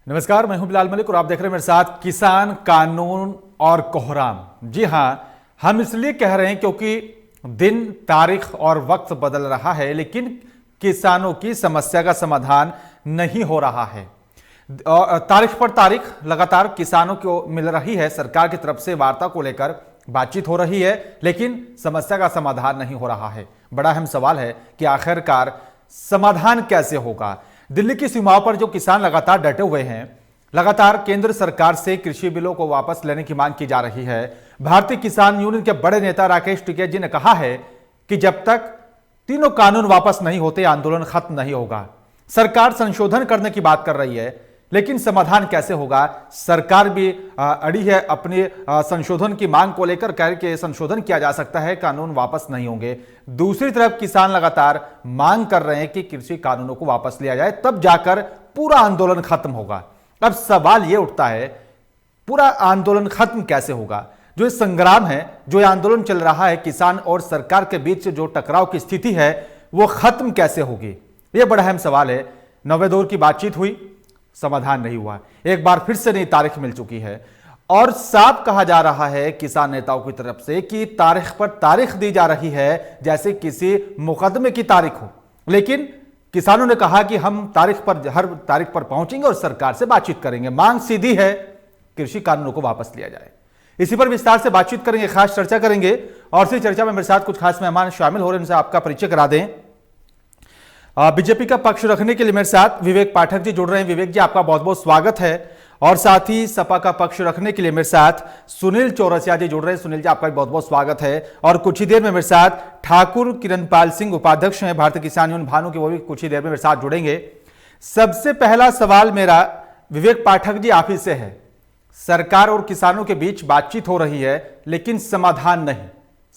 नमस्कार, मैं हूं बिलाल मलिक और आप देख रहे हैं मेरे साथ किसान कानून और कोहराम। जी हां, हम इसलिए कह रहे हैं क्योंकि दिन, तारीख और वक्त बदल रहा है, लेकिन किसानों की समस्या का समाधान नहीं हो रहा है। तारीख पर तारीख लगातार किसानों को मिल रही है, सरकार की तरफ से वार्ता को लेकर बातचीत हो रही है, लेकिन समस्या का समाधान नहीं हो रहा है। बड़ा अहम सवाल है कि आखिरकार समाधान कैसे होगा। दिल्ली की सीमाओं पर जो किसान लगातार डटे हुए हैं, लगातार केंद्र सरकार से कृषि बिलों को वापस लेने की मांग की जा रही है। भारतीय किसान यूनियन के बड़े नेता राकेश टिकैत जी ने कहा है कि जब तक तीनों कानून वापस नहीं होते आंदोलन खत्म नहीं होगा। सरकार संशोधन करने की बात कर रही है, लेकिन समाधान कैसे होगा। सरकार भी अड़ी है अपनी संशोधन की मांग को लेकर, कह के संशोधन किया जा सकता है, कानून वापस नहीं होंगे। दूसरी तरफ किसान लगातार मांग कर रहे हैं कि कृषि कानूनों को वापस लिया जाए, तब जाकर पूरा आंदोलन खत्म होगा। अब सवाल यह उठता है, पूरा आंदोलन खत्म कैसे होगा। जो संग्राम है, जो आंदोलन चल रहा है, किसान और सरकार के बीच जो टकराव की स्थिति है, वो खत्म कैसे होगी, यह बड़ा अहम सवाल है। 9वें दौर की बातचीत हुई, समाधान नहीं हुआ। एक बार फिर से नई तारीख मिल चुकी है और साफ कहा जा रहा है किसान नेताओं की तरफ से कि तारीख पर तारीख दी जा रही है, जैसे किसी मुकदमे की तारीख हो। लेकिन किसानों ने कहा कि हम हर तारीख पर पहुंचेंगे और सरकार से बातचीत करेंगे। मांग सीधी है, कृषि कानूनों को वापस लिया जाए। इसी पर विस्तार से बातचीत करेंगे, खास चर्चा करेंगे। और इसी चर्चा में मेरे साथ कुछ खास मेहमान शामिल हो रहे हैं, उनसे आपका परिचय करा दें। बीजेपी का पक्ष रखने के लिए मेरे साथ विवेक पाठक जी जुड़ रहे हैं। विवेक जी, आपका बहुत बहुत स्वागत है। और साथ ही सपा का पक्ष रखने के लिए मेरे साथ सुनील चौरसिया जी जुड़ रहे हैं। सुनील जी, आपका भी बहुत बहुत स्वागत है। और कुछ ही देर में मेरे साथ ठाकुर किरणपाल सिंह, उपाध्यक्ष हैं भारतीय किसान यूनियन भानु के, वो भी कुछ ही देर में मेरे साथ जुड़ेंगे। सबसे पहला सवाल मेरा विवेक पाठक जी आप ही से है। सरकार और किसानों के बीच बातचीत हो रही है, लेकिन समाधान नहीं।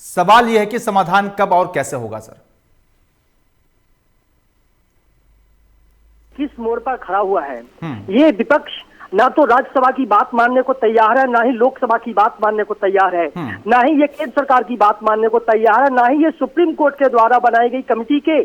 सवाल यह है कि समाधान कब और कैसे होगा सर? किस मोड़ पर खड़ा हुआ है ये विपक्ष? ना तो राज्यसभा की बात मानने को तैयार है, ना ही लोकसभा की बात मानने को तैयार है, ना ही ये केंद्र सरकार की बात मानने को तैयार है, ना ही ये सुप्रीम कोर्ट के द्वारा बनाई गई कमेटी के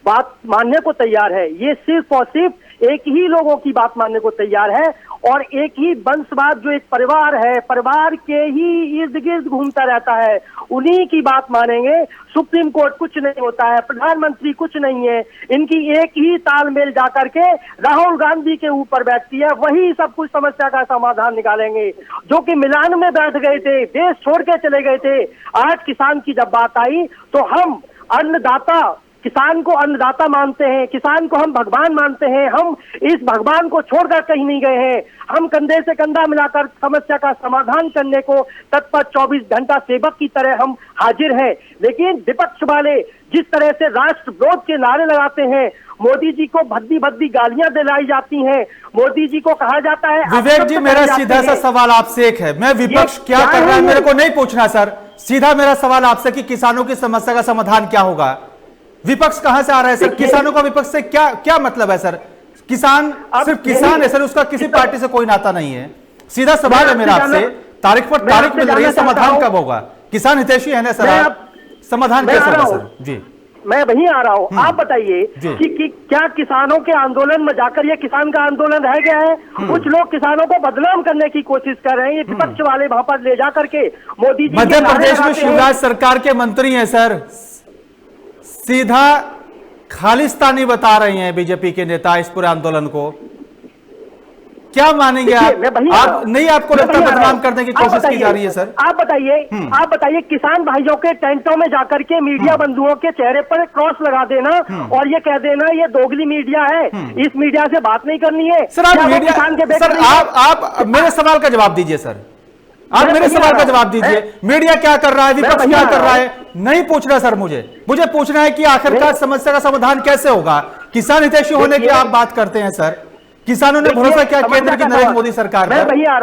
बात मानने को तैयार है। ये सिर्फ और सिर्फ एक ही लोगों की बात मानने को तैयार है और एक ही वंशवाद, जो एक परिवार है, परिवार के ही इर्द गिर्द घूमता रहता है, उन्हीं की बात मानेंगे। सुप्रीम कोर्ट कुछ नहीं होता है, प्रधानमंत्री कुछ नहीं है, इनकी एक ही तालमेल जाकर के राहुल गांधी के ऊपर बैठती है, वही सब कुछ समस्या का समाधान निकालेंगे। जो कि मिलान में बैठ गए थे, देश छोड़ के चले गए थे, आज किसान की जब बात आई तो हम अन्नदाता, किसान को अन्नदाता मानते हैं, किसान को हम भगवान मानते हैं। हम इस भगवान को छोड़कर कहीं नहीं गए हैं। हम कंधे से कंधा मिलाकर समस्या का समाधान करने को तत्पर 24 घंटा सेवक की तरह हम हाजिर हैं। लेकिन विपक्ष वाले जिस तरह से राष्ट्र विरोध के नारे लगाते हैं, मोदी जी को भद्दी भद्दी गालियां दिलाई जाती हैं, मोदी जी को कहा जाता है। विवेक जी, मेरा सीधा सा सवाल आपसे एक है, मैं विपक्ष क्या कर रहा है मेरे को नहीं पूछना सर, सीधा मेरा सवाल आपसे कि किसानों की समस्या का समाधान क्या होगा। विपक्ष कहां से आ रहा है सर? किसानों का विपक्ष से क्या क्या मतलब है सर? किसान सिर्फ किसान है सर, उसका किसी पार्टी से कोई नाता नहीं है। सीधा सवाल है मेरा आपसे, तारीख पर तारीख मिल रही है, समाधान कब होगा? किसान हितैषी है ना सर आप, समाधान कैसे होगा सर? जी मैं वहीं आ रहा हूं। आप बताइए कि क्या किसानों के आंदोलन में जाकर ये किसान का आंदोलन रह गया है? कुछ लोग किसानों को बदनाम करने की कोशिश कर रहे हैं, ये विपक्ष वाले वहां पर ले जाकर के मोदी जी मध्य प्रदेश में शिवराज सरकार के मंत्री हैं सर, सीधा खालिस्तानी बता रहे हैं बीजेपी के नेता इस पूरे आंदोलन को। क्या मानेंगे आप नहीं? आपको लगता है बदनाम करने की कोशिश की जा रही है सर? आप बताइए किसान भाइयों के टेंटों में जाकर के मीडिया बंधुओं के चेहरे पर क्रॉस लगा देना और ये कह देना ये दोगली मीडिया है, इस मीडिया से बात नहीं करनी है सर। आप मेरे सवाल का जवाब दीजिए सर, आप मेरे सवाल का जवाब दीजिए। मीडिया क्या कर रहा है, विपक्ष क्या कर रहा है, नहीं पूछना सर। मुझे पूछना है कि आखिरकार समस्या का समाधान कैसे होगा। किसान हितैषी होने की आप बात करते हैं सर, किसानों ने भरोसा किया केंद्र की नरेंद्र मोदी सरकार पर। मैं वहीं आ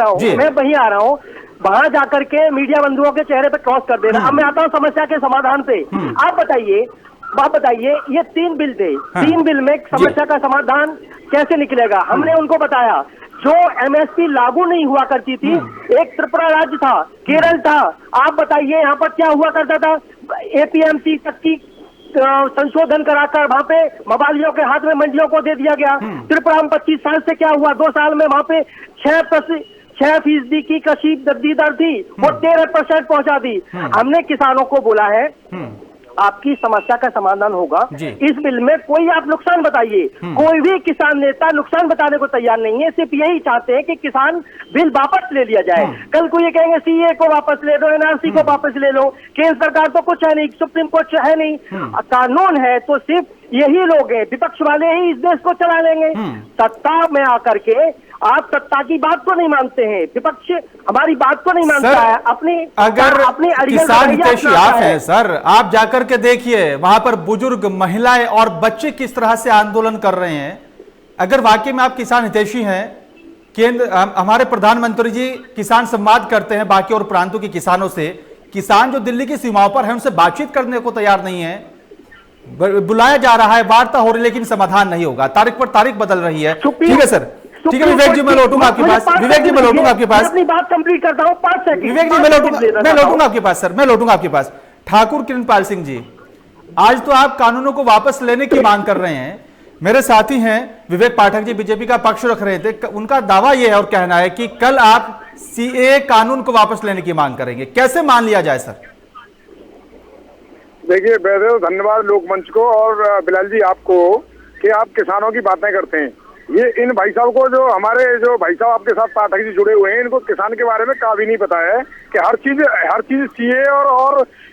रहा हूँ, वहां जाकर के मीडिया बंधुओं के चेहरे पर क्रॉस कर देना। अब मैं आता हूँ समस्या के समाधान पे। आप बताइए ये 3 बिल थे, 3 बिल में समस्या का समाधान कैसे निकलेगा? हमने उनको बताया जो एमएसपी लागू नहीं हुआ करती थी, एक त्रिपुरा राज्य था, केरल था। आप बताइए यहाँ पर क्या हुआ करता था? एपीएमसी तक की संशोधन कराकर वहाँ पे मवालियों के हाथ में मंडियों को दे दिया गया। त्रिपुरा में 25 साल से क्या हुआ, 2 साल में वहाँ पे 6% की कृषि वृद्धि दर थी, वो 13% पहुंचा दी। हमने किसानों को बोला है आपकी समस्या का समाधान होगा इस बिल में, कोई आप नुकसान बताइए। कोई भी किसान नेता नुकसान बताने को तैयार नहीं है, सिर्फ यही चाहते हैं कि किसान बिल वापस ले लिया जाए। कल को ये कहेंगे सीए को वापस ले लो, एनआरसी को वापस ले लो। केंद्र सरकार तो कुछ है नहीं, सुप्रीम कोर्ट है नहीं, कानून है तो सिर्फ यही लोग हैं, विपक्ष वाले ही इस देश को चला लेंगे। सत्ता में आकर के आप सत्ता की बात को नहीं मानते हैं, विपक्ष हमारी बात को नहीं मानता है। अपनी किसान हितैषी आप हैं सर, आप जाकर के देखिए वहां पर बुजुर्ग, महिलाएं और बच्चे किस तरह से आंदोलन कर रहे हैं। अगर वाकई में आप किसान हितैषी हैं, केंद्र हमारे प्रधानमंत्री जी किसान संवाद करते हैं बाकी और प्रांतों के किसानों से, किसान जो दिल्ली की सीमाओं पर है उनसे बातचीत करने को तैयार नहीं है। बुलाया जा रहा है, वार्ता हो रही, लेकिन समाधान नहीं होगा, तारीख पर तारीख बदल रही है। ठीक है सर, ठीक है विवेक जी, मैं लौटूंगा आपके पास। विवेक जी मैं लौटूंगा आपके पास, अपनी बात कंप्लीट करता हूं, 5 सेकंड। विवेक जी मैं लौटूंगा आपके पास सर, मैं लौटूंगा आपके पास। ठाकुर किरणपाल सिंह जी, आज तो आप कानूनों को वापस लेने की मांग कर रहे हैं। मेरे साथी हैं विवेक पाठक जी, बीजेपी का पक्ष रख रहे थे, उनका दावा यह है और कहना है कि कल आप सीए कानून को वापस लेने की मांग करेंगे, कैसे मान लिया जाए सर? देखिए बेहद धन्यवाद लोकमंच को और बिलाल जी आपको कि आप किसानों की बातें करते हैं। ये इन भाई साहब को, जो हमारे जो भाई साहब आपके साथ पाठक जी जुड़े हुए हैं, इनको किसान के बारे में काफी नहीं पता है कि हर चीज सीए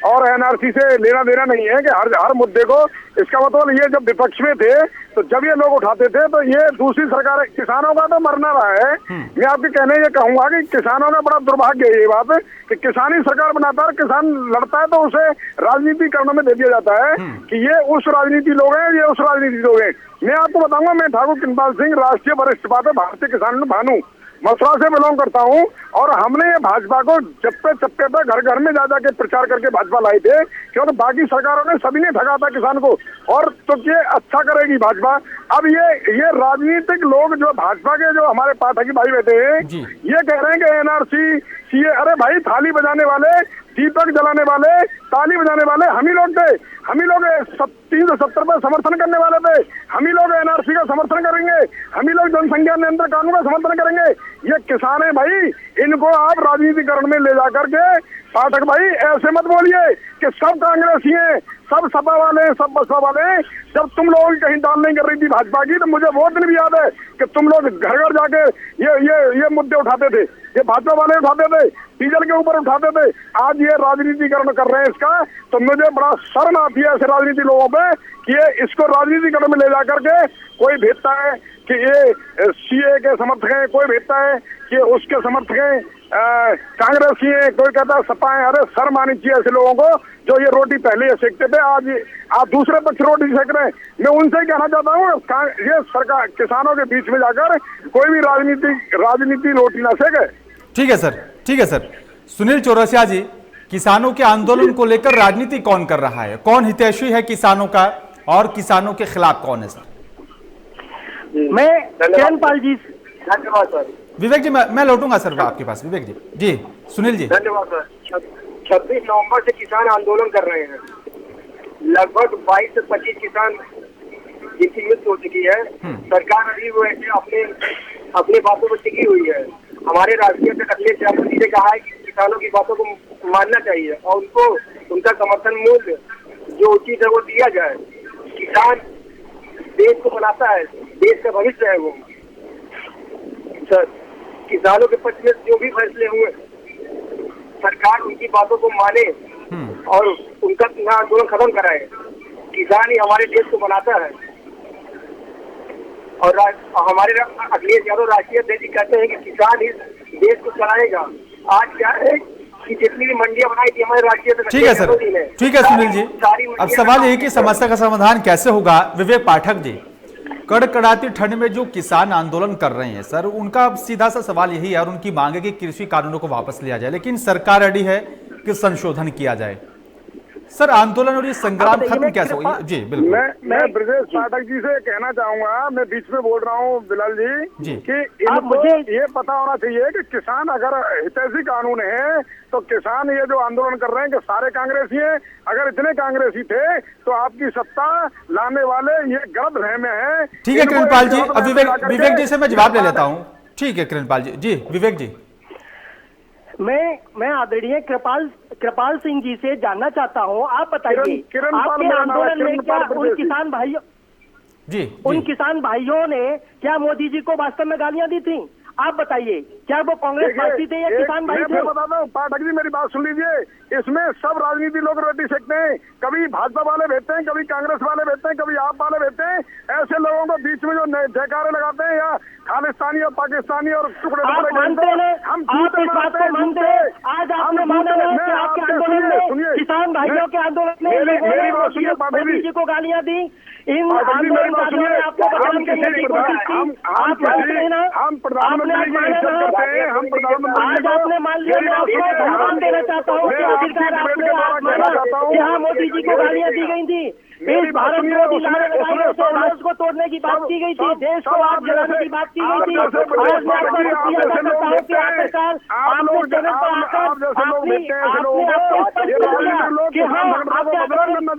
और एनआरसी से लेना देना नहीं है, कि हर मुद्दे को। इसका मतलब ये जब विपक्ष में थे तो जब ये लोग उठाते थे तो ये दूसरी सरकार, किसानों का तो मरना रहा है। मैं आपके कहने ये कहूंगा कि किसानों का बड़ा दुर्भाग्य है ये बात कि किसान ही सरकार बनाता है और किसान लड़ता है तो उसे राजनीतिकरण में दे दिया जाता है कि ये उस राजनीति लोग हैं, ये उस राजनीति लोग हैं। मैं आपको बताऊंगा, मैं ठाकुर किरणपाल सिंह, राष्ट्रीय वरिष्ठ पार्टी भारतीय किसान भानु मथुरा से बिलोंग करता हूं, और हमने ये भाजपा को चप्पे चप्पे पे घर घर में जा जाके प्रचार करके भाजपा लाई थे, क्योंकि बाकी सरकारों ने सभी ने ठगा था किसान को, और तो ये अच्छा करेगी भाजपा। अब ये राजनीतिक लोग जो भाजपा के, जो हमारे पाठक भाई बैठे हैं, ये कह रहे हैं कि एनआरसी सीए, अरे भाई थाली बजाने वाले, दीपक जलाने वाले, ताली बजाने वाले हम ही लोग थे। हम ही लोग 370 पे समर्थन करने वाले थे, हम ही लोग एनआरसी का समर्थन करेंगे, हम ही लोग जनसंख्या नियंत्रण कानून का समर्थन करेंगे। ये किसान है भाई, इनको आप राजनीतिकरण में ले जाकर के, पाठक भाई ऐसे मत बोलिए कि सब कांग्रेसी हैं, सब सपा वाले, सब बसपा वाले। जब तुम लोगों की कहीं दाल नहीं कर रही थी भाजपा की, तो मुझे वो दिन भी याद है कि तुम लोग घर घर जाके ये मुद्दे उठाते थे, ये भाजपा वाले उठाते थे, डीजल के ऊपर उठाते थे। आज ये राजनीतिकरण कर रहे हैं इसका, तो मुझे बड़ा शर्म आती है ऐसे राजनीति लोगों पे कि ये इसको राजनीतिकरण में ले जाकर के कोई भेजता है कि ये सीए के समर्थक हैं, कोई भेजता है कि उसके समर्थक हैं कांग्रेसी है, कोई कहता है सपा है। अरे शर्म आनी चाहिए ऐसे लोगों को जो ये रोटी पहले ये सेकते थे, आज आप दूसरे पक्ष रोटी सेक रहे हैं। मैं उनसे कहना चाहता हूँ, ये सरकार किसानों के बीच में जाकर कोई भी राजनीति रोटी ना सेके। ठीक है सर, ठीक है सर। सुनील चौरसिया जी, किसानों के आंदोलन को लेकर राजनीति कौन कर रहा है, कौन हितैषी है किसानों का और किसानों के खिलाफ कौन है सर? मैं किरणपाल जी, धन्यवाद सर। विवेक जी मैं लौटूंगा सर आपके पास। विवेक जी सुनील जी, धन्यवाद सर। 26 नवंबर से किसान आंदोलन कर रहे हैं, लगभग 22 से 25 किसान जिनकी मृत्यु हो चुकी है। सरकार अभी वो ऐसे अपने बातों पर टिकी हुई है। हमारे राष्ट्रीय अखिलेश यादव जी ने कहा है कि किसानों की बातों को मानना चाहिए और उनको उनका समर्थन मूल्य जो उचित है वो दिया जाए। किसान देश को बनाता है, देश का भविष्य है वो। सर, किसानों के पक्ष में जो भी फैसले हुए, सरकार उनकी बातों को माने और उनका आंदोलन खत्म कराए। किसान ही हमारे देश को बनाता है। और हमारे अखिलेश यादव राष्ट्रीय अध्यक्ष कहते हैं कि किसान ही देश को चलाएगा। आज क्या है कि जितनी भी मंडियां बनाई थी हमारे राष्ट्रीय अध्यक्ष, ठीक है सर, ठीक है सुनील जी। अब सवाल यही कि समस्या का समाधान कैसे होगा। विवेक पाठक जी, कड़कड़ाती ठंड में जो किसान आंदोलन कर रहे हैं सर, उनका सीधा सा सवाल यही है और उनकी मांग है कि कृषि कानूनों को वापस लिया जाए, लेकिन सरकार रेडी है कि संशोधन किया जाए। सर आंदोलन और ये संग्राम खत्म कैसे हो? जी बिल्कुल। मैं ब्रजेश पाठक जी से कहना चाहूंगा, मैं बीच में बोल रहा हूँ बिलाल जी कि इनको ये पता होना चाहिए कि किसान अगर हितैषी कानून है तो किसान ये जो आंदोलन कर रहे हैं कि सारे कांग्रेसी हैं। अगर इतने कांग्रेसी थे तो आपकी सत्ता लाने वाले ये गलत रहमे हैं। ठीक है किरणपाल जी, अब विवेक जी से मैं जवाब ले लेता हूँ। ठीक है किरणपाल जी। जी विवेक जी। मैं आदरणीय कृपाल सिंह जी से जानना चाहता हूँ, आप बताइए आपके आंदोलन में क्या उन किसान भाइयों उन किसान भाइयों ने क्या मोदी जी को वास्तव में गालियां दी थी? आप बताइए, क्या वो कांग्रेस पार्टी थे या किसान भाई थे? मैं बताता हूँ पाठक जी, मेरी बात सुन लीजिए। इसमें सब राजनीति लोग रोटी सेकते हैं, कभी भाजपा वाले भेजते हैं, कभी कांग्रेस वाले भेजते हैं, कभी आप वाले भेजते हैं। ऐसे लोगों को बीच में जो जयकारे लगाते हैं या खालिस्तानी और पाकिस्तानी और टुकड़े आप मानते हैं, आप इस बात को मानते हैं? आज आपने माना है कि आपके आंदोलन में, किसान भाइयों के आंदोलन में मोदी जी को गालियां दी, इन आंदोलनकारियों ने आपको बदनाम करने की कोशिश की। आप मानते हैं ना? हम प्रधानमंत्री की इज्जत करते हैं, हम प्रधानमंत्री आज आपने मान लिया। मैं आपको धन्यवाद देना चाहता हूँ कि आखिरकार आपने माना कि हाँ मोदी जी को गालियां दी गई थी, इस भारत विरोधी नारे लगाए थे, भारत को तोड़ने की बात की गई थी, देश को आग जलाने की बात की गई थी। आज मैं आपको शुक्रिया अदा करता हूँ कि आखिरकार आपने चैनल पर आकर आपने कि हाँ आपके आंदोलन में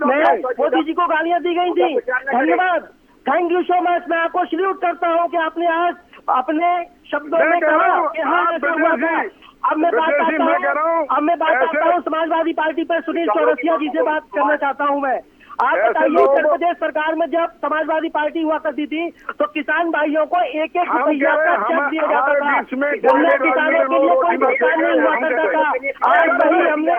मोदी जी को गालियां दी गई थी। धन्यवाद, थैंक यू सो मच। मैं आपको सल्यूट करता हूँ कि आपने आज अपने शब्दों में कहा कि हाँ ऐसा हुआ था। अब मैं बात करता हूँ समाजवादी पार्टी पर सुनील चौरसिया जी से बात करना चाहता हूँ मैं। आप बताइए, उत्तर प्रदेश सरकार में जब समाजवादी पार्टी हुआ करती थी तो किसान भाइयों को एक रुपया का चेक दिया जाता था, गन्ना किसानों के लिए कोई भुगतान नहीं हुआ करता था। आज वही हमने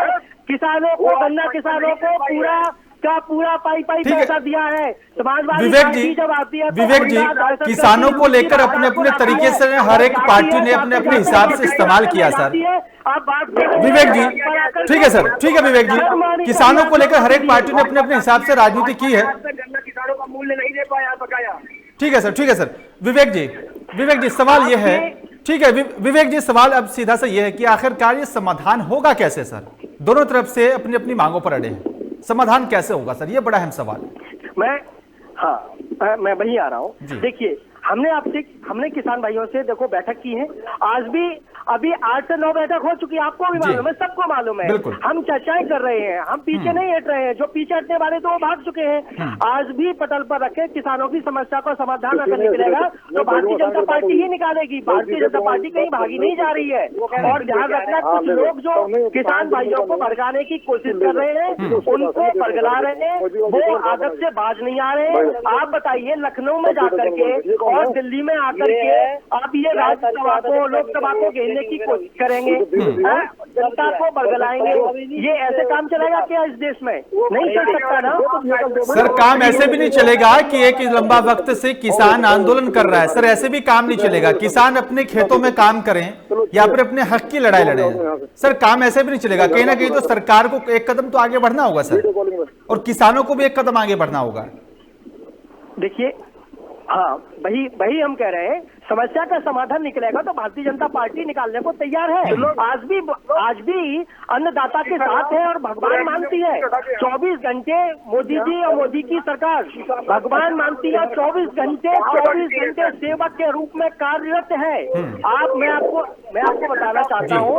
किसानों को, गन्ना किसानों को पूरा का पूरा पाई पैसा दिया है। समाजवादी पार्टी जब आती है, विवेक जी, किसानों को लेकर अपने अपने तरीके से हर एक पार्टी ने अपने अपने हिसाब से इस्तेमाल किया सर। विवेक जी, ठीक है सर, ठीक है विवेक जी, किसानों को लेकर हर एक पार्टी ने अपने अपने हिसाब से राजनीति की है। किसानों का मूल्य नहीं दे पाया बकाया। ठीक है सर, ठीक है सर। विवेक जी सवाल यह है, ठीक है विवेक जी, सवाल अब सीधा सा यह है कि आखिरकार ये समाधान होगा कैसे सर? दोनों तरफ से अपनी अपनी मांगों पर अड़े हैं, समाधान कैसे होगा सर? ये बड़ा अहम सवाल है। मैं वही आ रहा हूँ। देखिए, हमने किसान भाइयों से देखो बैठक की है, आज भी अभी 8 से 9 बैठक हो चुकी है, आपको भी मालूम है, सबको मालूम है। हम चर्चाएं कर रहे हैं, हम पीछे नहीं हट रहे हैं। जो पीछे हटने वाले तो वो भाग चुके हैं। आज भी पटल पर रखे किसानों की समस्या का समाधान अगर निकलेगा तो भारतीय जनता पार्टी ही निकालेगी। भारतीय जनता पार्टी कहीं भागी नहीं जा रही है। और ध्यान रखना, कुछ लोग जो किसान भाइयों को भड़काने की कोशिश कर रहे हैं, उनको बरगला रहे हैं, वो आदत से बाज नहीं आ रहे हैं। आप बताइए, लखनऊ में जाकर के और दिल्ली में आकर के आप ये राज्यसभा को, लोकसभा को घेरने की कोशिश करेंगे, जनता को बरगलाएंगे, ये ऐसे काम चलेगा क्या इस देश में? नहीं चल सकता ना सर। काम ऐसे भी नहीं चलेगा कि एक लंबा वक्त से किसान आंदोलन कर रहा है सर, ऐसे भी काम नहीं चलेगा। किसान अपने खेतों में काम करें या फिर अपने हक की लड़ाई लड़े सर, काम ऐसे भी नहीं चलेगा। कहीं ना कहीं तो सरकार को एक कदम तो आगे बढ़ना होगा सर, और किसानों को भी एक कदम आगे बढ़ना होगा। देखिए, हाँ वही हम कह रहे हैं, समस्या का समाधान निकलेगा तो भारतीय जनता पार्टी निकालने को तैयार है। आज भी अन्नदाता के साथ है और भगवान मानती है। 24 घंटे मोदी जी और मोदी की सरकार भगवान मानती है, 24 घंटे सेवक के रूप में कार्यरत है। मैं आपको बताना चाहता हूँ,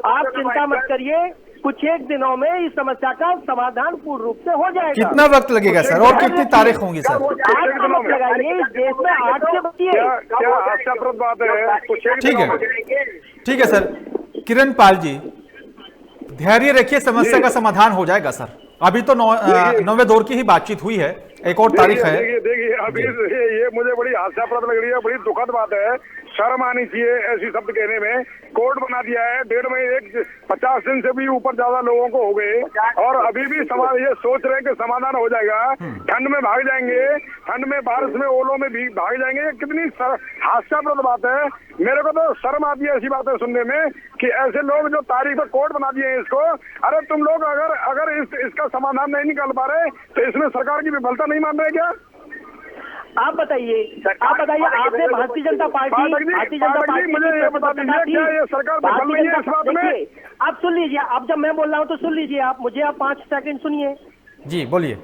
आप चिंता मत करिए, कुछ एक दिनों में इस समस्या का समाधान पूर्ण रूप से हो जाएगा। कितना वक्त लगेगा सर, और कितनी तारीख होंगी सर? 8 वक्त लगाइए, इस देश में 8 से बचिए। ठीक है सर। किरणपाल जी, धैर्य रखिए, समस्या का समाधान हो जाएगा सर। अभी तो 9वें दौर की ही बातचीत हुई है, एक और तारीख है। देखिए अभी ये मुझे बड़ी हास्यास्पद लग रही है, बड़ी दुखद बात है। शर्म आनी चाहिए ऐसी शब्द कहने में। कोर्ट बना दिया है, 1.5 महीने 50 दिन से भी ऊपर ज्यादा लोगों को हो गए, और अभी भी समाज ये सोच रहे हैं कि समाधान हो जाएगा। ठंड में भाग जाएंगे, ठंड में बारिश में ओलों में भी भाग जाएंगे। कितनी हास्यास्पद बात है। मेरे को तो शर्म आती है ऐसी बातें सुनने में कि ऐसे लोग जो तारीख में कोर्ट बना दिए हैं इसको। अरे तुम लोग अगर इसका समाधान नहीं निकाल पा रहे तो इसमें सरकार की विफलता नहीं मान रहे क्या? आप बताइए आपने भारतीय जनता पार्टी मुझे ये बता दीजिए क्या ये सरकार बदल रही है इस बात में? आप सुन लीजिए, आप जब मैं बोल रहा हूँ तो सुन लीजिए, आप 5 सेकंड सुनिए। जी बोलिए।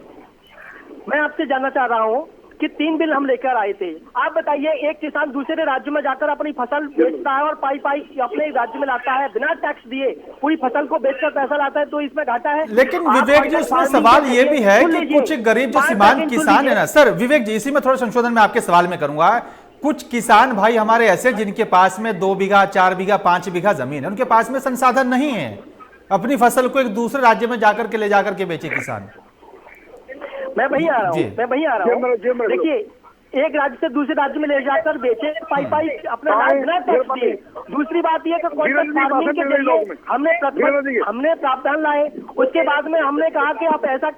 मैं आपसे जानना चाह रहा हूँ कि 3 बिल हम लेकर आए थे। आप बताइए, एक किसान दूसरे राज्य में जाकर अपनी फसल बेचता है और पाई अपने राज्य में लाता है, बिना टैक्स दिए पूरी फसल को बेचकर पैसा लाता है, तो इसमें घाटा है। लेकिन विवेक जी, उसमें सवाल ये भी है कि कुछ गरीब जो सीमांत किसान है ना सर, विवेक जी इसी में थोड़ा संशोधन मैं आपके सवाल में करूंगा। कुछ किसान भाई हमारे ऐसे जिनके पास में 2 बीघा 4 बीघा 5 बीघा जमीन है, उनके पास में संसाधन नहीं है अपनी फसल को एक दूसरे राज्य में जाकर के ले जाकर के बेचे किसान। मैं वही आ रहा हूँ, देखिए एक राज्य से दूसरे राज्य में ले जाकर बेचे पाई अपना बिना टैक्स दिए। दूसरी बात यह कि कॉन्ट्रैक्ट फार्मिंग के जरिए हमने प्रावधान लाए। उसके बाद में हमने कहा कि आप ऐसा,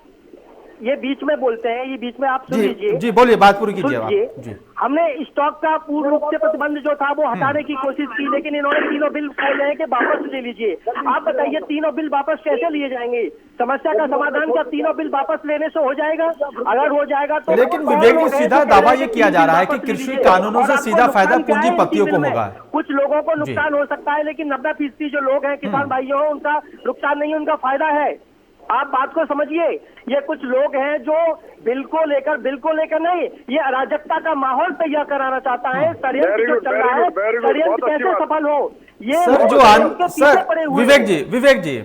ये बीच में बोलते हैं, ये बीच में आप सुन लीजिए। जी बोलिए, बात पूरी कीजिए आप। जी। हमने स्टॉक का पूर्ण रूप से प्रतिबंध जो था वो हटाने की कोशिश की, लेकिन इन्होंने तीनों बिल बोले हैं कि वापस ले लीजिए। आप बताइए तीनों बिल वापस कैसे लिए जाएंगे? समस्या का समाधान क्या तीनों बिल वापस लेने से हो जाएगा? अगर हो जाएगा तो, लेकिन विवेक जी सीधा दावा ये किया जा रहा है कि कृषि कानूनों से सीधा फायदा पूंजीपतियों को होगा। कुछ लोगों को नुकसान हो सकता है, लेकिन 90% जो लोग हैं किसान भाइयों, उनका नुकसान नहीं, उनका फायदा है। आप बात को समझिए। ये कुछ लोग हैं जो बिल को लेकर नहीं, ये अराजकता का माहौल तैयार कराना चाहता है। षड्यंत्र जो चल रहा है, षड्यंत्र कैसे सफल हो, ये सर विवेक जी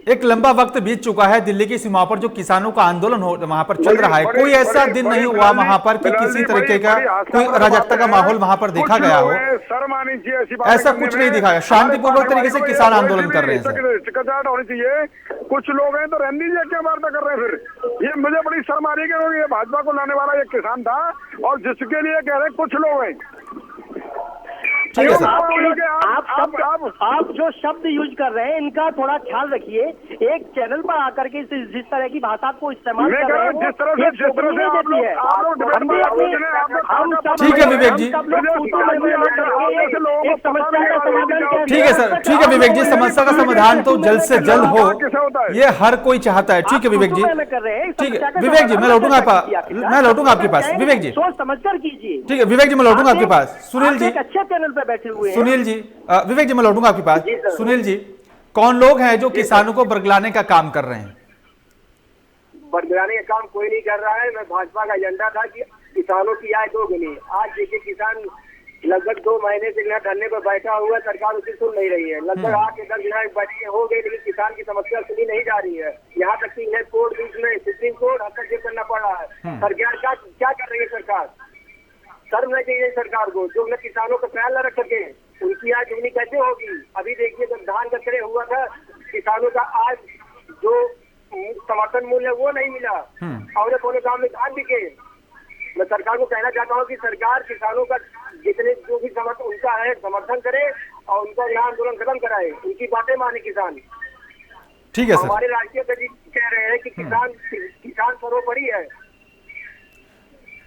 एक लंबा वक्त बीत चुका है। दिल्ली की सीमा पर जो किसानों का आंदोलन वहां पर चल रहा है, कोई ऐसा दिन नहीं हुआ वहां पर कि किसी तरीके का कोई अराजकता का माहौल वहां पर देखा गया हो। ऐसा कुछ नहीं दिखा गया, शांतिपूर्वक तरीके से किसान आंदोलन कर रहे हैं। चिकचाहट होनी चाहिए। कुछ लोग हैं तो रहने दीजिए, क्या वार्ता कर रहे हैं फिर? ये मुझे बड़ी शर्म आ रही है कि ये भाजपा को लाने वाला एक किसान था और जिसके लिए कह रहे हैं कुछ लोग हैं। आप जो शब्द यूज कर रहे हैं इनका थोड़ा ख्याल रखिए। एक चैनल पर आकर के जिस तरह की भाषा को इस्तेमाल कर रहे हैं, ठीक है विवेक जी, ठीक है सर, ठीक है विवेक जी, समस्या का समाधान तो जल्द से जल्द हो, ये हर कोई चाहता है। ठीक है विवेक जी, ठीक है विवेक जी, मैं लौटूंगा आपके पास। विवेक जी सोच समझकर कीजिए। ठीक है विवेक जी, मैं लौटूंगा आपके पास। सुनील जी अच्छे चैनल पे बैठे हुए हैं। सुनील जी, विवेक जी मैं लौटूंगा आपके पास। सुनील जी, कौन लोग हैं जो किसानों को बरगलाने का काम कर रहे हैं? बरगलाने का काम कोई नहीं कर रहा है। मैं भाजपा का एजेंडा था कि किसानों की आय दोगुनी। आज देखिए किसान लगभग 2 महीने से यहाँ धरने पर बैठा हुआ, सरकार उसे सुन नहीं रही है। लगभग 8 से 10 दिन बैठे हो गए, लेकिन किसान की समस्या सुनी नहीं जा रही है। यहाँ तक कि इन्हें कोर्ट बीच में सुप्रीम कोर्ट हस्तक्षेप करना पड़ रहा है। सरकार क्या कर रही है? सरकार शर्म नहीं चाहिए सरकार को, जो न किसानों का ख्याल न रख सके। उनकी आय दुगनी कैसे होगी? अभी देखिए जब धान का क्रय हुआ था, किसानों का आज जो समर्थन मूल्य वो नहीं मिला और कोनो काम में धान बिके। मैं सरकार को कहना चाहता हूँ कि सरकार किसानों का जितने जो भी समर्थन उनका है समर्थन करे और उनका यहाँ आंदोलन खत्म कराए, उनकी बातें माने किसान। ठीक है सर। हमारे राष्ट्रीय अध्यक्ष कह रहे हैं कि किसान सर्वोपरि है।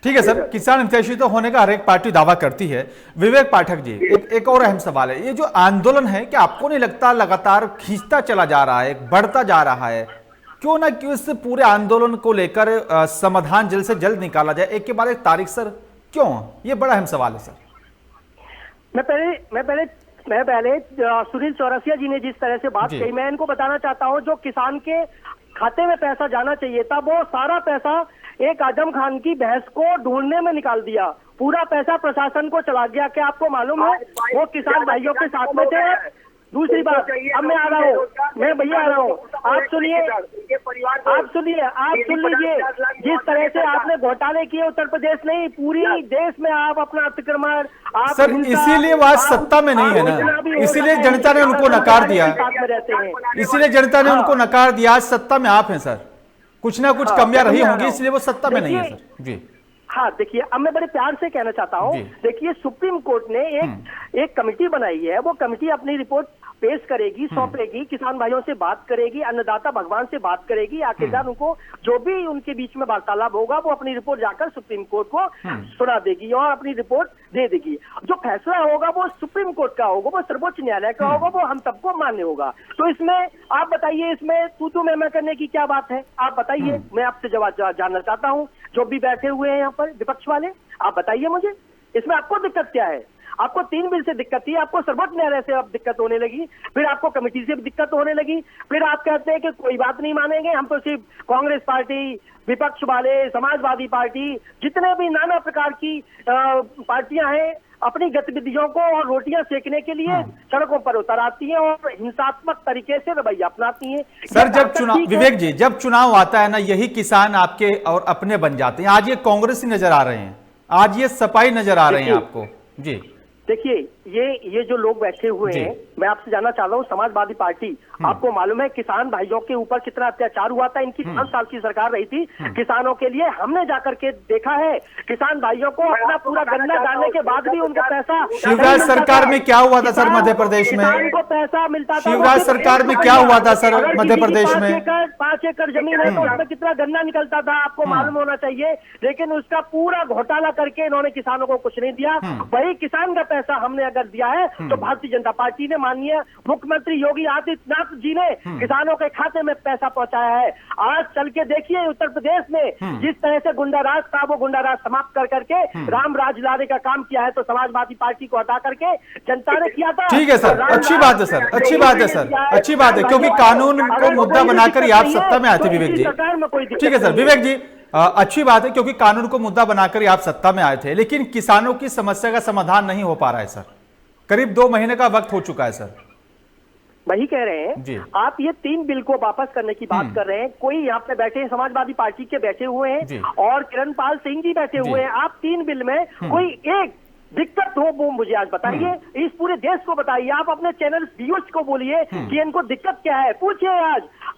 ठीक है सर, किसान हितैषी तो होने का हर एक पार्टी दावा करती है। विवेक पाठक जी, एक और अहम सवाल है, ये जो आंदोलन है क्या आपको नहीं लगता लगातार खींचता चला जा रहा है, बढ़ता जा रहा है? क्यों ना क्यों इस पूरे आंदोलन को लेकर समाधान जल्द से जल्द निकाला जाए, एक के बाद एक तारीख सर, क्यों? ये बड़ा अहम सवाल है सर। मैं पहले सुनील चौरसिया जी ने जिस तरह से बात कही, मैं इनको बताना चाहता हूँ, जो किसान के खाते में पैसा जाना चाहिए था वो सारा पैसा एक आजम खान की भैंस को ढूंढने में निकाल दिया। पूरा पैसा प्रशासन को चला गया। क्या आपको मालूम है? वो किसान भाइयों के साथ में थे। दूसरी बात, अब मैं आ रहा हूँ, मैं भैया आ रहा हूँ, आप सुन लीजिए। जिस तरह से आपने घोटाले किए उत्तर प्रदेश नहीं, पूरी देश में आप अपना अतिक्रमण सर, इसीलिए वो आज सत्ता में नहीं है ना, इसीलिए जनता ने उनको नकार दिया, इसीलिए जनता ने उनको नकार दिया। आज सत्ता में आप हैं सर, कुछ ना कुछ कमियां रही होंगी, इसलिए वो सत्ता में नहीं है सर। जी हाँ, देखिए अब मैं बड़े प्यार से कहना चाहता हूँ, देखिए सुप्रीम कोर्ट ने एक कमेटी बनाई है। वो कमेटी अपनी रिपोर्ट पेश करेगी, सौंपेगी, किसान भाइयों से बात करेगी, अन्नदाता भगवान से बात करेगी। आखिरकार उनको जो भी उनके बीच में वार्तालाप होगा वो अपनी रिपोर्ट जाकर सुप्रीम कोर्ट को सुना देगी और अपनी रिपोर्ट दे देगी। जो फैसला होगा वो सुप्रीम कोर्ट का होगा, वो सर्वोच्च न्यायालय का होगा, वो हम सबको मान्य होगा। तो इसमें आप बताइए, इसमें तू मैं करने की क्या बात है? आप बताइए, मैं आपसे जवाब जानना चाहता हूँ। जो भी बैठे हुए हैं यहाँ पर विपक्ष वाले, आप बताइए मुझे इसमें आपको दिक्कत क्या है? आपको 3 बिल से दिक्कत थी, आपको सर्वोच्च न्यायालय से अब दिक्कत होने लगी, फिर आपको कमेटी से भी दिक्कत होने लगी, फिर आप कहते हैं कि कोई बात नहीं मानेंगे, हम तो सिर्फ कांग्रेस पार्टी, विपक्ष वाले, समाजवादी पार्टी, जितने भी नाना प्रकार की पार्टियां हैं अपनी गतिविधियों को और रोटियां सेकने के लिए सड़कों पर उतर आती हैं और हिंसात्मक तरीके से रवैया अपनाती हैं। सर जब चुनाव, विवेक जी, जब चुनाव आता है ना, यही किसान आपके और अपने बन जाते हैं। आज ये कांग्रेस ही नजर आ रहे हैं, आज ये सपाई नजर आ रहे हैं आपको जी। देखिए ये जो लोग बैठे हुए हैं, मैं आपसे जानना चाह रहा हूँ, समाजवादी पार्टी, आपको मालूम है किसान भाइयों के ऊपर कितना अत्याचार हुआ था? इनकी 5 साल की सरकार रही थी किसानों के लिए, हमने जाकर के देखा है किसान भाइयों को अपना पूरा गन्ना डालने के बाद भी उनको पैसा। शिवराज सरकार में क्या हुआ था सर मध्य प्रदेश में? किसान को पैसा मिलता था। शिवराज सरकार में क्या हुआ था सर मध्य प्रदेश में? 5 एकड़ जमीन है तो उसमें कितना गन्ना निकलता था आपको मालूम होना चाहिए, लेकिन उसका पूरा घोटाला करके इन्होंने किसानों को कुछ नहीं दिया। वही किसान का पैसा हमने अगर दिया है तो भारतीय जनता पार्टी ने, माननीय मुख्यमंत्री योगी आदित्यनाथ जी ने किसानों के खाते में पैसा पहुंचाया है। आज चल के देखिए उत्तर प्रदेश में जिस तरह से गुंडा राज था, वो गुंडा राज समाप्त कर करके राम राज लाने का काम किया है, तो समाजवादी पार्टी को हटा करके जनता ने किया था। ठीक है सर, अच्छी बात है सर, अच्छी बात है सर, अच्छी बात है, क्योंकि कानून को मुद्दा बनाकर ही आप सत्ता में आए थे विवेक जी। ठीक है सर विवेक जी, अच्छी बात है, क्योंकि कानून को मुद्दा बनाकर आप सत्ता में आए थे, लेकिन किसानों की समस्या का समाधान नहीं हो पा रहा है सर। करीब 2 महीने का वक्त हो चुका है सर। वही कह रहे हैं आप, ये 3 बिल को वापस करने की बात कर रहे हैं। कोई यहाँ पे बैठे हैं समाजवादी पार्टी के बैठे हुए हैं और किरण पाल सिंह जी बैठे हुए हैं। आप 3 बिल में कोई एक दिक्कत हो वो मुझे आज बताइए, इस पूरे देश को बताइए। आप अपने चैनल व्यूअर्स को बोलिए कि इनको दिक्कत क्या है, पूछिए।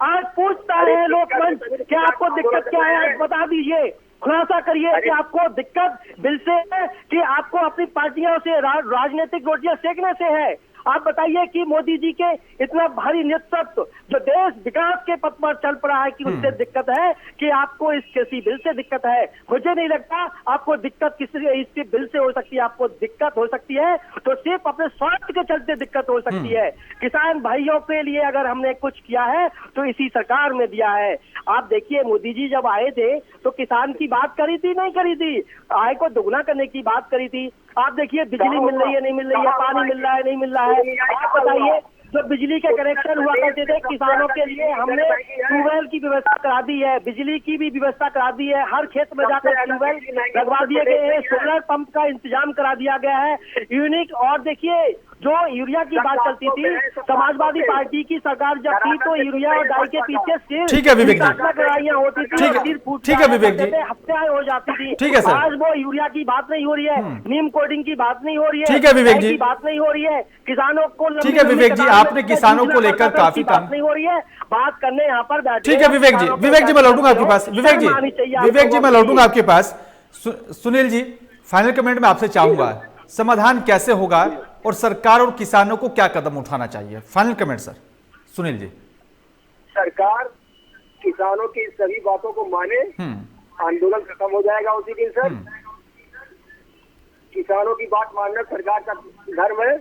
आज पूछता है लोकमंच कि आपको दिक्कत क्या है, आज बता दीजिए, खुलासा करिए कि आपको दिक्कत बिल से है कि आपको अपनी पार्टियों से राजनीतिक रोटियां सेकने से है। आप बताइए कि मोदी जी के इतना भारी नेतृत्व जो देश विकास के पथ पर चल पड़ा है कि उससे दिक्कत है कि आपको इस कृषि बिल से दिक्कत है? मुझे नहीं लगता आपको दिक्कत इस बिल से हो सकती है। आपको दिक्कत हो सकती है तो सिर्फ अपने स्वार्थ के चलते दिक्कत हो सकती है। किसान भाइयों के लिए अगर हमने कुछ किया है तो इसी सरकार में दिया है। आप देखिए मोदी जी जब आए थे तो किसान की बात करी थी, नहीं करी थी? आय को दोगुना करने की बात करी थी। आप देखिए बिजली मिल रही है, नहीं मिल रही है, पानी मिल रहा है, नहीं मिल रहा है। आप बताइए, जो बिजली के कनेक्शन हुआ करते थे किसानों के लिए, हमने ट्यूबवेल की व्यवस्था करा दी है, बिजली की भी व्यवस्था करा दी है, हर खेत में जाकर ट्यूबवेल लगवा दिए गए हैं, सोलर पंप का इंतजाम करा दिया गया है, यूनिक। और देखिए जो यूरिया की बात चलती थी, समाजवादी पार्टी की सरकार जब थी तो यूरिया और डाई के पीछे सिर्फ ठीक है विवेक जी, लड़ाइयां होती थी, ठीक है विवेक जी, हत्याएं हो जाती थी। ठीक है सर, आज वो यूरिया की बात नहीं हो रही है, नीम कोडिंग की बात नहीं हो रही है, ठीक है विवेक जी, बात नहीं हो रही है, किसानों को, ठीक है विवेक जी, आपने किसानों को लेकर काफी काम नहीं हो रही है, बात करने यहाँ पर बैठे। ठीक है विवेक जी, विवेक जी मैं लौटूंगा आपके पास, विवेक जी मैं लौटूंगा आपके पास। सुनील जी, फाइनल कमेंट में आपसे चाहूंगा, समाधान कैसे होगा और सरकार और किसानों को क्या कदम उठाना चाहिए? Final comment sir Sunil ji. सरकार किसानों की सभी बातों को माने, आंदोलन खत्म हो जाएगा उसी दिन सर। किसानों की बात मानना सरकार का धर्म है,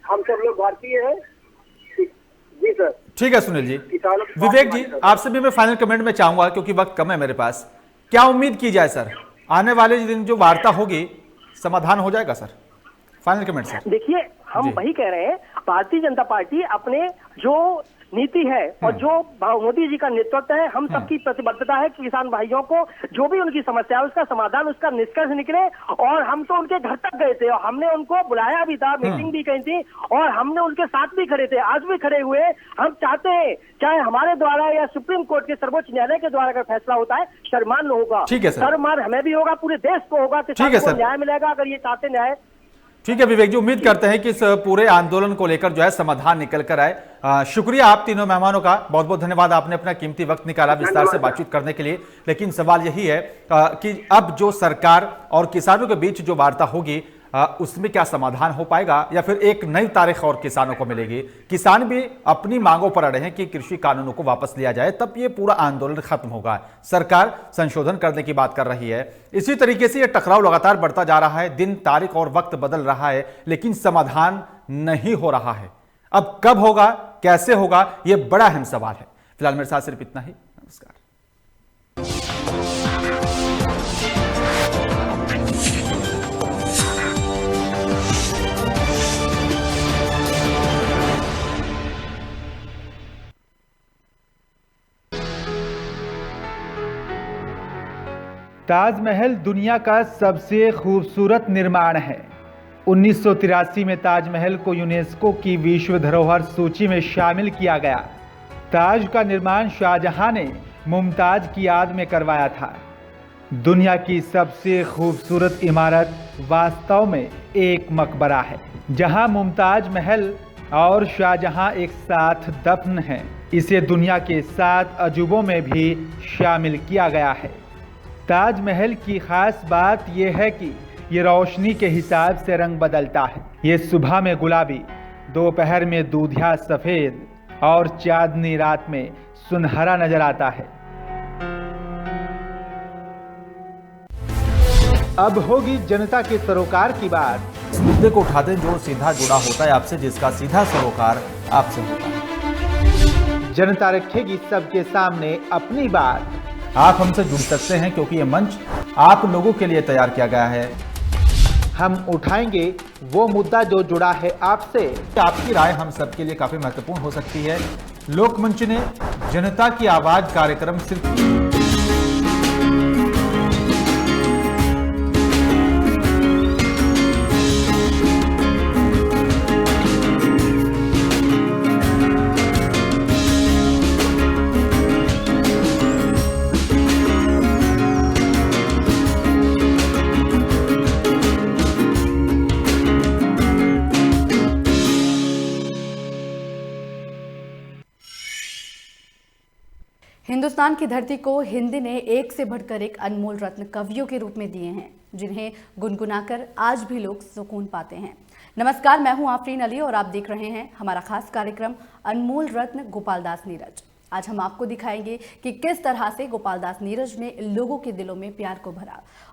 हम सब लोग भारतीय हैं। जी सर। ठीक है सुनील जी। विवेक जी आपसे भी मैं फाइनल कमेंट में चाहूंगा, क्योंकि वक्त कम है मेरे पास, क्या उम्मीद की जाए सर, आने वाले दिन जो वार्ता होगी समाधान हो जाएगा सर? Final comment sir. देखिए हम वही कह रहे हैं, भारतीय जनता पार्टी अपने जो नीति है और जो मोदी जी का नेतृत्व है, हम सबकी प्रतिबद्धता है कि किसान भाइयों को जो भी उनकी समस्या है उसका समाधान, उसका निष्कर्ष निकले। और हम तो उनके घर तक गए थे और हमने उनको बुलाया भी था, मीटिंग भी कही थी और हमने उनके साथ भी खड़े थे, आज भी खड़े हुए। हम चाहते हैं चाहे हमारे द्वारा या सुप्रीम कोर्ट के सर्वोच्च न्यायालय के द्वारा अगर फैसला होता है, शर्मान होगा, शर्मान हमें भी होगा, पूरे देश को होगा, किसान को न्याय मिलेगा अगर ये चाहते न्याय। ठीक है विवेक जी, उम्मीद करते हैं कि इस पूरे आंदोलन को लेकर जो है समाधान निकल कर आए। शुक्रिया आप तीनों मेहमानों का, बहुत बहुत धन्यवाद, आपने अपना कीमती वक्त निकाला विस्तार से बातचीत करने के लिए। लेकिन सवाल यही है कि अब जो सरकार और किसानों के बीच जो वार्ता होगी उसमें क्या समाधान हो पाएगा या फिर एक नई तारीख और किसानों को मिलेगी? किसान भी अपनी मांगों पर अड़े हैं कि कृषि कानूनों को वापस लिया जाए, तब ये पूरा आंदोलन खत्म होगा। सरकार संशोधन करने की बात कर रही है। इसी तरीके से ये टकराव लगातार बढ़ता जा रहा है, दिन तारीख और वक्त बदल रहा है, लेकिन समाधान नहीं हो रहा है। अब कब होगा, कैसे होगा, यह बड़ा अहम सवाल है। फिलहाल मेरे साथ सिर्फ इतना ही। नमस्कार। ताजमहल दुनिया का सबसे खूबसूरत निर्माण है। 1983 में ताजमहल को यूनेस्को की विश्व धरोहर सूची में शामिल किया गया। ताज का निर्माण शाहजहां ने मुमताज की याद में करवाया था। दुनिया की सबसे खूबसूरत इमारत वास्तव में एक मकबरा है, जहां मुमताज महल और शाहजहां एक साथ दफन हैं। इसे दुनिया के 7 अजूबों में भी शामिल किया गया है। ताजमहल की खास बात यह है कि ये रोशनी के हिसाब से रंग बदलता है। ये सुबह में गुलाबी, दोपहर में दूधिया सफ़ेद और चांदनी रात में सुनहरा नजर आता है। अब होगी जनता के सरोकार की बात। इस मुद्दे को उठाते हैं जो सीधा जुड़ा होता है आपसे, जिसका सीधा सरोकार आपसे होता है। जनता रखेगी सबके सामने अपनी बात। आप हमसे जुड़ सकते हैं क्योंकि ये मंच आप लोगों के लिए तैयार किया गया है। हम उठाएंगे वो मुद्दा जो जुड़ा है आपसे। आपकी राय हम सबके लिए काफी महत्वपूर्ण हो सकती है। लोकमंच ने जनता की आवाज कार्यक्रम सिर्फ हिंदुस्तान की धरती को हिंदी ने एक से बढ़कर एक अनमोल रत्न कवियों के रूप में दिए हैं, जिन्हें गुनगुनाकर आज भी लोग सुकून पाते हैं। नमस्कार, मैं हूं आफरीन अली और आप देख रहे हैं हमारा खास कार्यक्रम अनमोल रत्न गोपाल दास नीरज। आज हम आपको दिखाएंगे कि किस तरह से गोपाल दास नीरज ने लोगों के दिलों में प्यार को भरा